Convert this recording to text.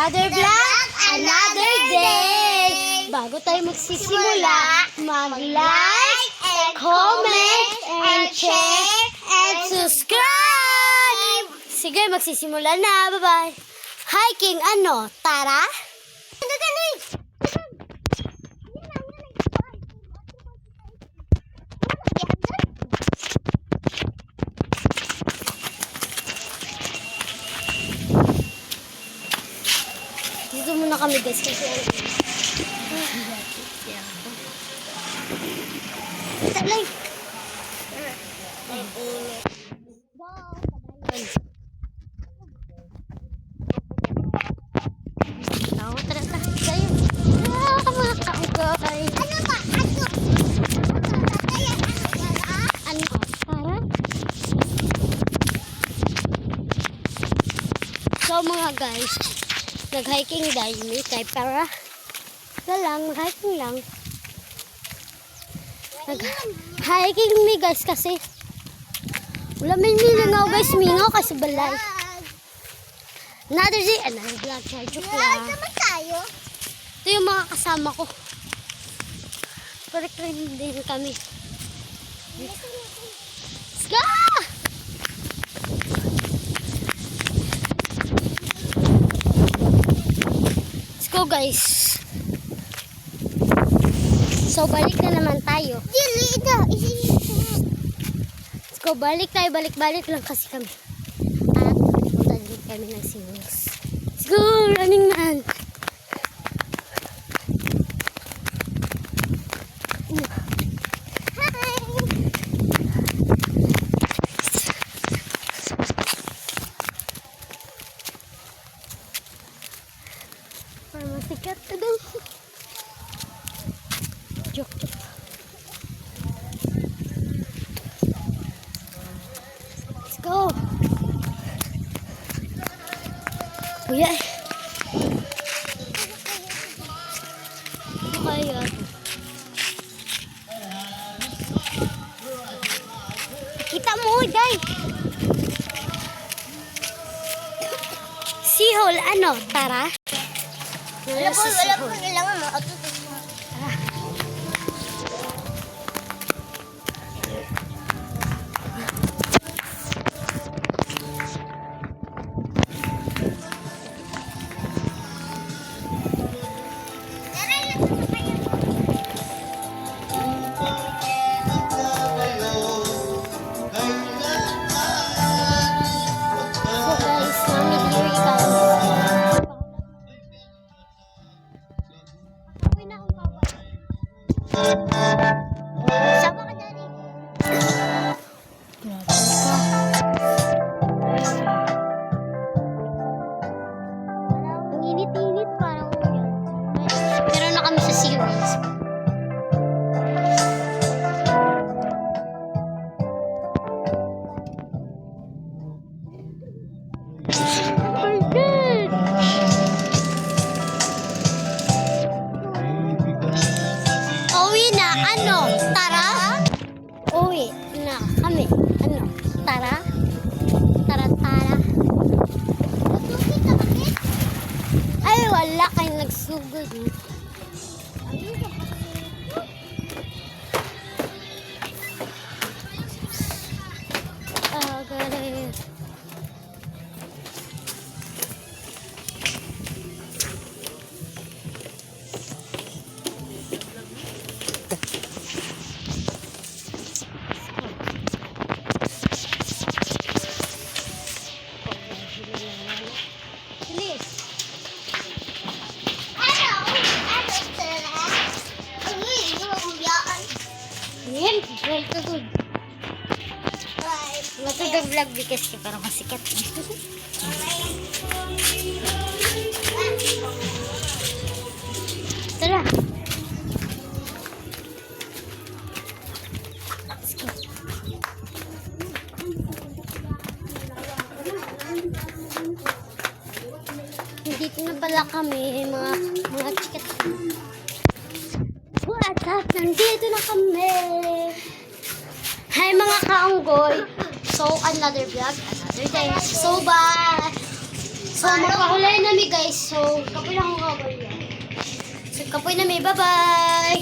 Another vlog, another day! Bago tayo magsisimula, mag-like, comment, and share, and subscribe! Sige, magsisimula na. Bye-bye! Hiking tara? Dito muna kami guys kasi Talay. Tara. Kayo. Mga kaugay. Ano ba? Para? So mga guys, nag-hiking dahil may kay para mag-hiking lang. Nag-hiking mi guys kasi wala may mingaw guys, mingaw kasi balay. Another day, another vlog, joke lang. Ito yung mga kasama ko. Correct rin din kami. Let's go! Go guys. So balik na naman tayo. Let's go, balik lang kasi kami. At punta din kami ng singles. Let's go, running man. Sikat na daw. Joke. Let's go. Kuya. Kaya. Kita mo, guys. Sihol, tara. Wala po kailangan mo. Sama ka dali. Ang init-init parang ulan. Pero na kami sa series. Tara? Uwi na kami. Tara? Tara. Ay, wala kayong nagsugod. Gari. Well, good. Matag-vlog because para masikat. Tara. Dito na pala kami, mga chikat. What's up? Nandito na kami. Hi mga kaunggoy. So another vlog, another day. So bye. So, magpahulay na mi guys. So, kapoy na akong kapoy. So, kapoy na mi. Bye-bye!